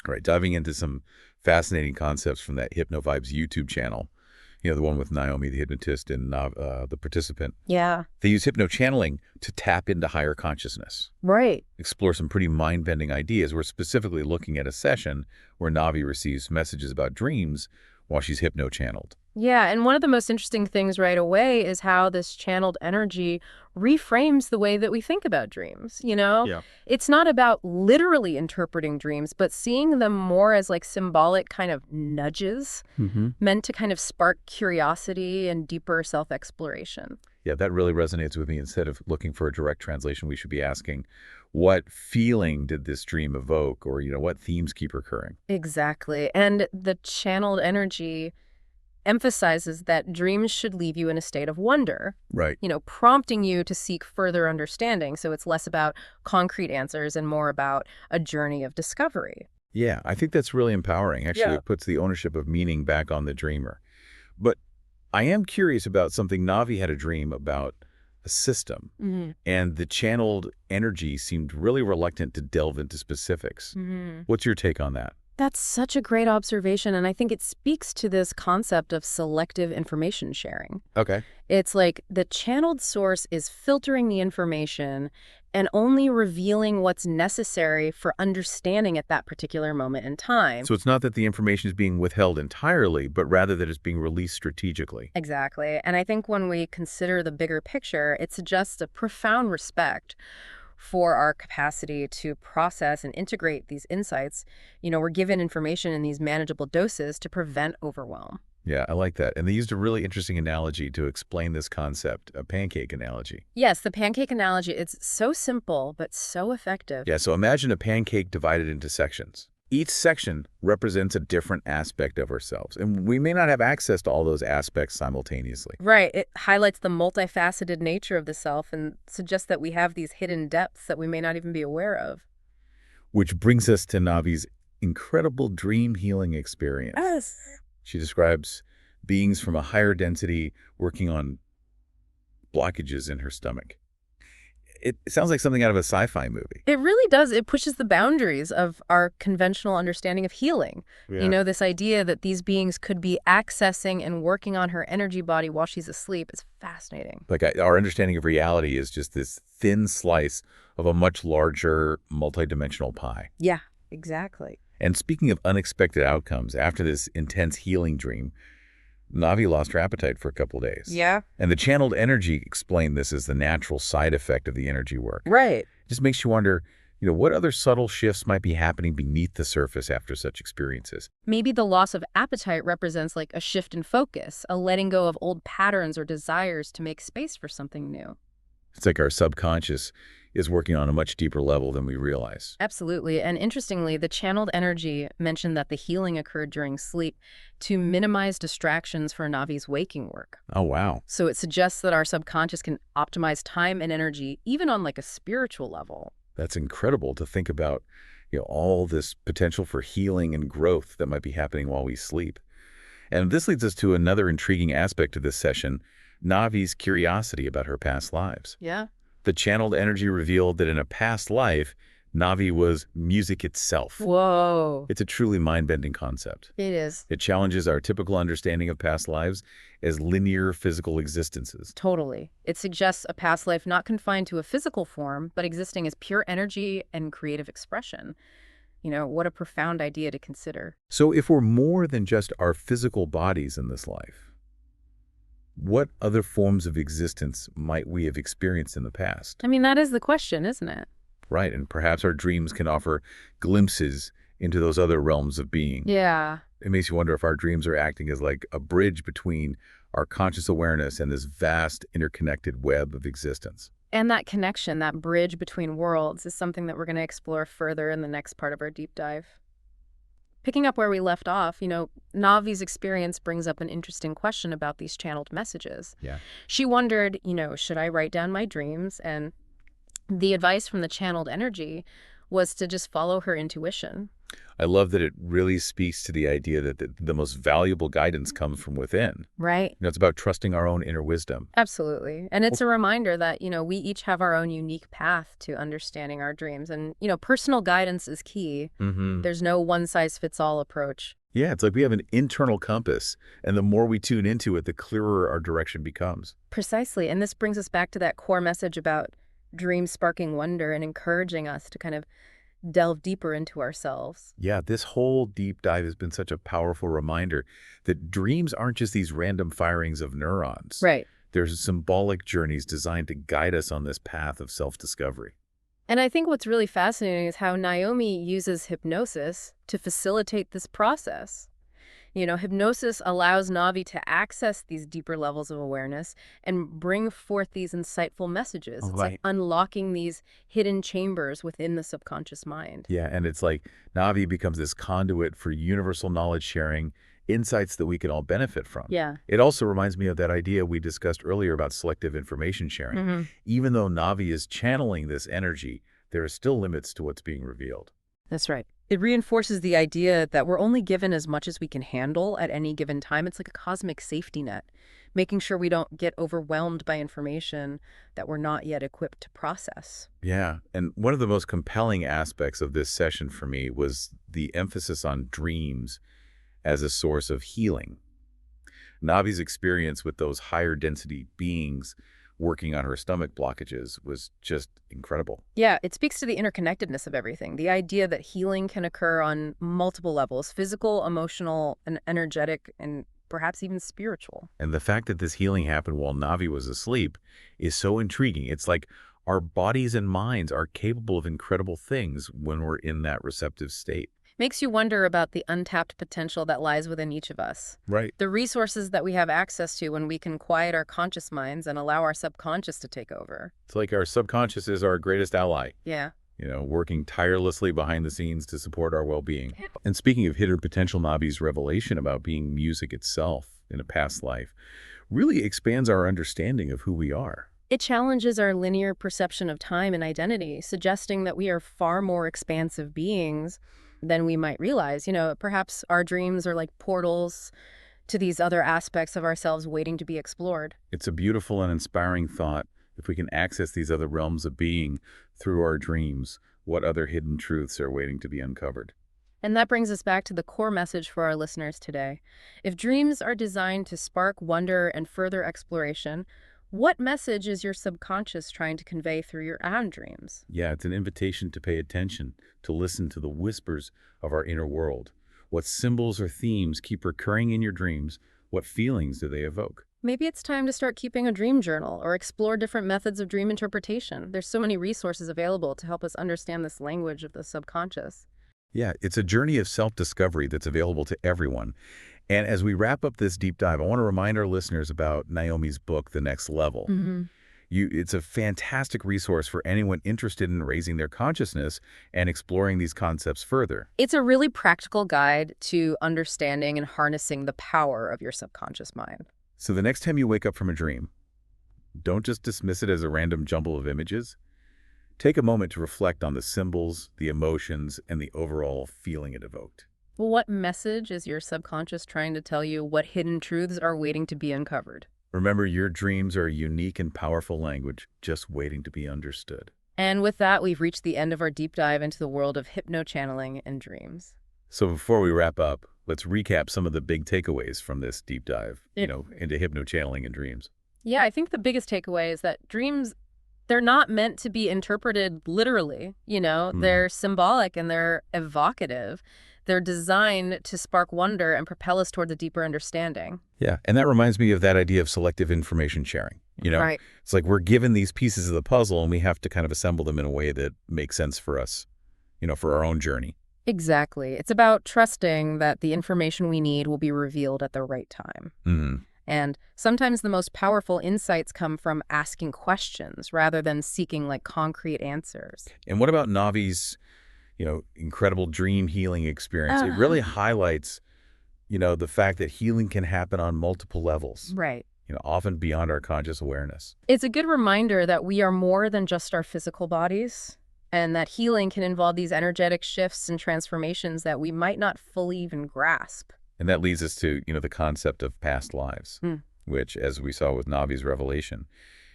All right, diving into some fascinating concepts from that HypnoVibes YouTube channel, the one with Naomi, the hypnotist, and the participant. Yeah. They use hypno-channeling to tap into higher consciousness, Right. explore some pretty mind-bending ideas. We're specifically looking at a session where Navi receives messages about dreams while she's hypno-channeled. Yeah, and one of the most interesting things right away is how this channeled energy reframes the way that we think about dreams, you know? Yeah. It's not about literally interpreting dreams, but seeing them more as like symbolic kind of nudges Mm-hmm. meant to kind of spark curiosity and deeper self-exploration. Yeah, that really resonates with me. Instead of looking for a direct translation, we should be asking, what feeling did this dream evoke? Or, what themes keep recurring? Exactly. And the channeled energy emphasizes that dreams should leave you in a state of wonder, Right. prompting you to seek further understanding. So it's less about concrete answers and more about a journey of discovery. Yeah, I think that's really empowering. Actually, Yeah. it puts the ownership of meaning back on the dreamer. But I am curious about something. Navi had a dream about a system, and the channeled energy seemed really reluctant to delve into specifics. Mm-hmm. What's your take on that? That's such a great observation, and I think it speaks to this concept of selective information sharing. Okay. It's like the channeled source is filtering the information and only revealing what's necessary for understanding at that particular moment in time. So it's not that the information is being withheld entirely, but rather that it's being released strategically. Exactly. And I think when we consider the bigger picture, it suggests a profound respect for our capacity to process and integrate these insights. We're given information in these manageable doses to prevent overwhelm. Yeah, I like that. And they used a really interesting analogy to explain this concept, a pancake analogy. Yes, the pancake analogy, it's so simple, but so effective. Yeah, so imagine a pancake divided into sections. Each section represents a different aspect of ourselves, and we may not have access to all those aspects simultaneously. Right. It highlights the multifaceted nature of the self and suggests that we have these hidden depths that we may not even be aware of. Which brings us to Navi's incredible dream healing experience. Yes. She describes beings from a higher density working on blockages in her stomach. It sounds like something out of a sci-fi movie. It really does. It pushes the boundaries of our conventional understanding of healing. Yeah. This idea that these beings could be accessing and working on her energy body while she's asleep is fascinating. Like our understanding of reality is just this thin slice of a much larger multidimensional pie. Yeah, exactly. And speaking of unexpected outcomes, after this intense healing dream, Navi lost her appetite for a couple of days. Yeah. And the channeled energy explained this as the natural side effect of the energy work. Right. It just makes you wonder, what other subtle shifts might be happening beneath the surface after such experiences? Maybe the loss of appetite represents like a shift in focus, a letting go of old patterns or desires to make space for something new. It's like our subconscious is working on a much deeper level than we realize. Absolutely. And interestingly, the channeled energy mentioned that the healing occurred during sleep to minimize distractions for Navi's waking work. Oh, wow. So it suggests that our subconscious can optimize time and energy, even on like a spiritual level. That's incredible to think about, all this potential for healing and growth that might be happening while we sleep. And this leads us to another intriguing aspect of this session, Navi's curiosity about her past lives. Yeah. The channeled energy revealed that in a past life, Navi was music itself. Whoa. It's a truly mind-bending concept. It is. It challenges our typical understanding of past lives as linear physical existences. Totally. It suggests a past life not confined to a physical form, but existing as pure energy and creative expression. What a profound idea to consider. So if we're more than just our physical bodies in this life, what other forms of existence might we have experienced in the past? I mean, that is the question, isn't it? Right, and perhaps our dreams can offer glimpses into those other realms of being. Yeah. It makes you wonder if our dreams are acting as like a bridge between our conscious awareness and this vast interconnected web of existence. And that connection, that bridge between worlds, is something that we're going to explore further in the next part of our deep dive. Picking up where we left off, Navi's experience brings up an interesting question about these channeled messages. Yeah. She wondered, should I write down my dreams? And the advice from the channeled energy was to just follow her intuition. I love that it really speaks to the idea that the most valuable guidance comes from within. Right. It's about trusting our own inner wisdom. Absolutely. And it's a reminder that, we each have our own unique path to understanding our dreams. And, personal guidance is key. Mm-hmm. There's no one-size-fits-all approach. Yeah, it's like we have an internal compass, and the more we tune into it, the clearer our direction becomes. Precisely. And this brings us back to that core message about dreams sparking wonder and encouraging us to kind of delve deeper into ourselves. Yeah, this whole deep dive has been such a powerful reminder that dreams aren't just these random firings of neurons. Right. There's symbolic journeys designed to guide us on this path of self-discovery. And I think what's really fascinating is how Naomi uses hypnosis to facilitate this process. Hypnosis allows Navi to access these deeper levels of awareness and bring forth these insightful messages. It's like unlocking these hidden chambers within the subconscious mind. Yeah, and it's like Navi becomes this conduit for universal knowledge sharing, insights that we can all benefit from. Yeah. It also reminds me of that idea we discussed earlier about selective information sharing. Mm-hmm. Even though Navi is channeling this energy, there are still limits to what's being revealed. That's right. It reinforces the idea that we're only given as much as we can handle at any given time. It's like a cosmic safety net, making sure we don't get overwhelmed by information that we're not yet equipped to process. Yeah, and one of the most compelling aspects of this session for me was the emphasis on dreams as a source of healing. Navi's experience with those higher density beings working on her stomach blockages was just incredible. Yeah, it speaks to the interconnectedness of everything. The idea that healing can occur on multiple levels, physical, emotional, and energetic, and perhaps even spiritual. And the fact that this healing happened while Navi was asleep is so intriguing. It's like our bodies and minds are capable of incredible things when we're in that receptive state. Makes you wonder about the untapped potential that lies within each of us. Right. The resources that we have access to when we can quiet our conscious minds and allow our subconscious to take over. It's like our subconscious is our greatest ally. Yeah. Working tirelessly behind the scenes to support our well-being. And speaking of hidden potential, Navi's revelation about being music itself in a past life really expands our understanding of who we are. It challenges our linear perception of time and identity, suggesting that we are far more expansive beings than we might realize. Perhaps our dreams are like portals to these other aspects of ourselves waiting to be explored. It's a beautiful and inspiring thought. If we can access these other realms of being through our dreams, what other hidden truths are waiting to be uncovered? And that brings us back to the core message for our listeners today. If dreams are designed to spark wonder and further exploration, what message is your subconscious trying to convey through your own dreams? Yeah, it's an invitation to pay attention, to listen to the whispers of our inner world. What symbols or themes keep recurring in your dreams? What feelings do they evoke? Maybe it's time to start keeping a dream journal or explore different methods of dream interpretation. There's so many resources available to help us understand this language of the subconscious. Yeah, it's a journey of self-discovery that's available to everyone. And as we wrap up this deep dive, I want to remind our listeners about Naomi's book, The Next Level. Mm-hmm. It's a fantastic resource for anyone interested in raising their consciousness and exploring these concepts further. It's a really practical guide to understanding and harnessing the power of your subconscious mind. So the next time you wake up from a dream, don't just dismiss it as a random jumble of images. Take a moment to reflect on the symbols, the emotions, and the overall feeling it evoked. Well, what message is your subconscious trying to tell you? What hidden truths are waiting to be uncovered? Remember, your dreams are a unique and powerful language, just waiting to be understood. And with that, we've reached the end of our deep dive into the world of hypno-channeling and dreams. So before we wrap up, let's recap some of the big takeaways from this deep dive, into hypno-channeling and dreams. Yeah, I think the biggest takeaway is that dreams, they're not meant to be interpreted literally. They're symbolic and they're evocative. They're designed to spark wonder and propel us towards a deeper understanding. Yeah, and that reminds me of that idea of selective information sharing. Right. It's like we're given these pieces of the puzzle and we have to kind of assemble them in a way that makes sense for us, for our own journey. Exactly. It's about trusting that the information we need will be revealed at the right time. Mm-hmm. And sometimes the most powerful insights come from asking questions rather than seeking concrete answers. And what about Navi's incredible dream healing experience? It really highlights, the fact that healing can happen on multiple levels. Right. Often beyond our conscious awareness. It's a good reminder that we are more than just our physical bodies And that healing can involve these energetic shifts and transformations that we might not fully even grasp. And that leads us to, the concept of past lives, Hmm. which, as we saw with Navi's revelation,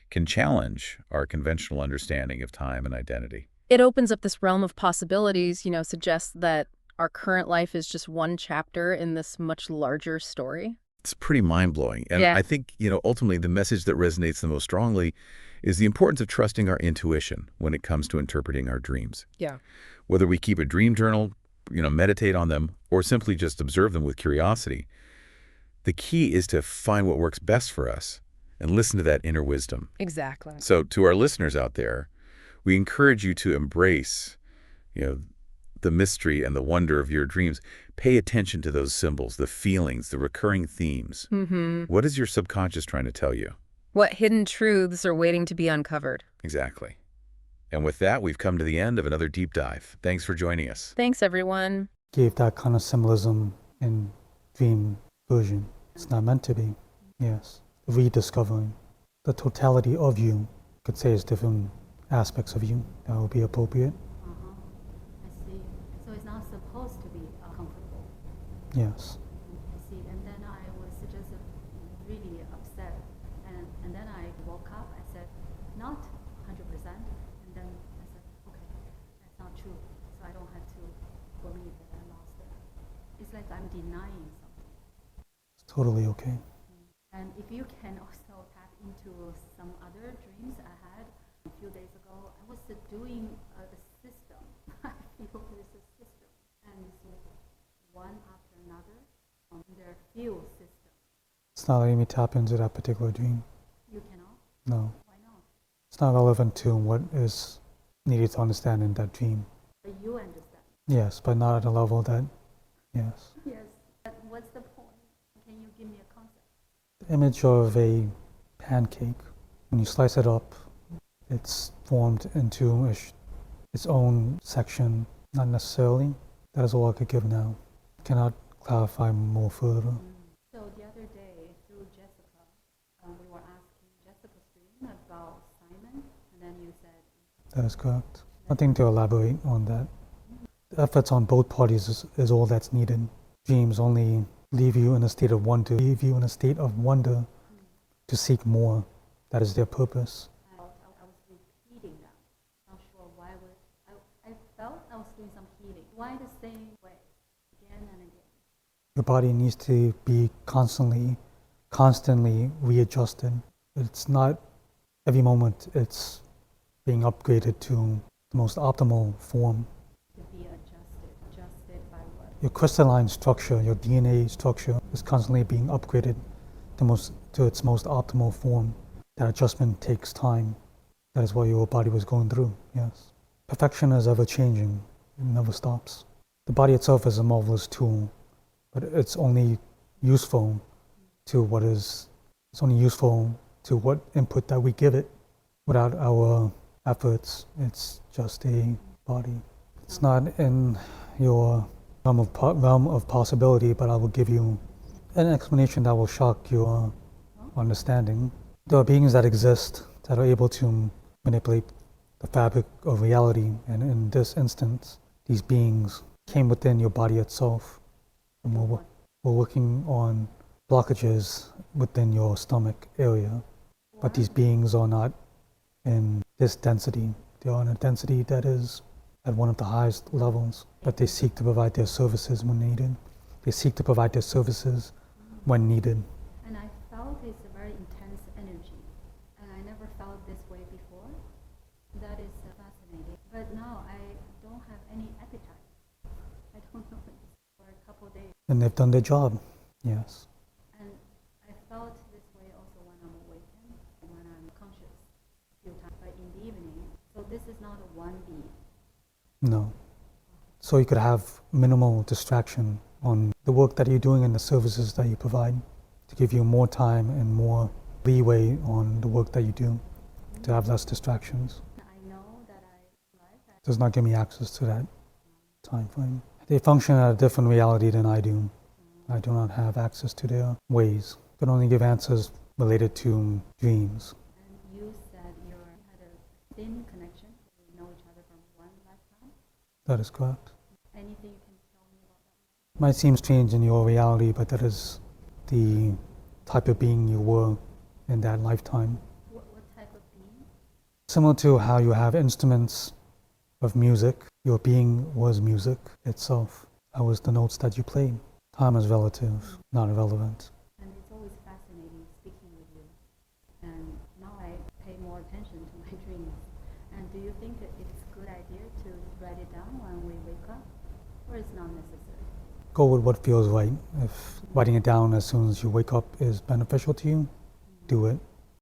can challenge our conventional understanding of time and identity. It opens up this realm of possibilities, suggests that our current life is just one chapter in this much larger story. It's pretty mind-blowing. And Yeah. I think, ultimately the message that resonates the most strongly is the importance of trusting our intuition when it comes to interpreting our dreams. Yeah. Whether we keep a dream journal, meditate on them, or simply just observe them with curiosity, the key is to find what works best for us and listen to that inner wisdom. Exactly. So to our listeners out there, we encourage you to embrace, the mystery and the wonder of your dreams. Pay attention to those symbols, the feelings, the recurring themes. Mm-hmm. What is your subconscious trying to tell you? What hidden truths are waiting to be uncovered? Exactly. And with that, we've come to the end of another deep dive. Thanks for joining us. Thanks, everyone. Gave that kind of symbolism in dream version. It's not meant to be. Yes. Rediscovering the totality of you. Could say it's different aspects of you that would be appropriate. I see. So it's not supposed to be uncomfortable. Yes. I see. And then I was just really upset. And then I woke up. I said, not 100%. And then I said, okay, that's not true. So I don't have to believe that I lost it. It's like I'm denying something. It's totally okay. And if you can also tap into some other dreams I had a few days ago, I was doing the system. I feel there's a system, and it's one after another. There are few systems. It's not letting me tap into that particular dream. You cannot? No. Why not? It's not relevant to what is needed to understand in that dream. But you understand. Yes, but not at a level that, yes. Yes. But what's the point? Can you give me a concept? The image of a pancake, when you slice it up, it's formed into its own section. Not necessarily. That is all I could give now. Cannot clarify more further. So the other day, through Jessica, we were asking Jessica's dream about Simon, and then you said... That is correct. Nothing to elaborate on that. The efforts on both parties is all that's needed. Dreams only leave you in a state of wonder, to seek more. That is their purpose. I was repeating that. Not sure why I felt I was doing some healing. Why the same way, again and again? Your body needs to be constantly readjusted. It's not every moment it's being upgraded to the most optimal form. To be adjusted by what? Your crystalline structure, your DNA structure is constantly being upgraded to its most optimal form. That adjustment takes time. That is what your body was going through, yes. Perfection is ever changing, it never stops. The body itself is a marvelous tool, but it's only useful to what input that we give it. Without our efforts, it's just a body. It's not in your realm of possibility, but I will give you an explanation that will shock your understanding. There are beings that exist that are able to manipulate the fabric of reality, and in this instance, these beings came within your body itself. And we're working on blockages within your stomach area, but these beings are not in this density. They are in a density that is at one of the highest levels, but they seek to provide their services when needed. They seek to provide their services when needed. And I felt it's a very intense energy, and I never felt this way before. That is fascinating. But now I don't have any appetite. I don't know for a couple of days. And they've done their job, yes. And I felt this way also when I'm awakened, when I'm conscious a few times, but in the evening. So this is not a 1B. No. So you could have minimal distraction on the work that you're doing and the services that you provide to give you more time and more leeway on the work that you do, to have less distractions. I know that It does not give me access to that time frame. They function at a different reality than I do. I do not have access to their ways. I can only give answers related to dreams. And you said you had a thin connection. We know each other from one That is correct. Anything you can tell me about that? Might seem strange in your reality, but that is the type of being you were in that lifetime. What type of being? Similar to how you have instruments of music, your being was music itself. That was the notes that you played. Time is relative, not irrelevant. And it's always fascinating speaking with you. And now I pay more attention to my dreams. And do you think that it's a good idea to write it down when we wake up? Or it's not necessary? Go with what feels right. If writing it down as soon as you wake up is beneficial to you, do it.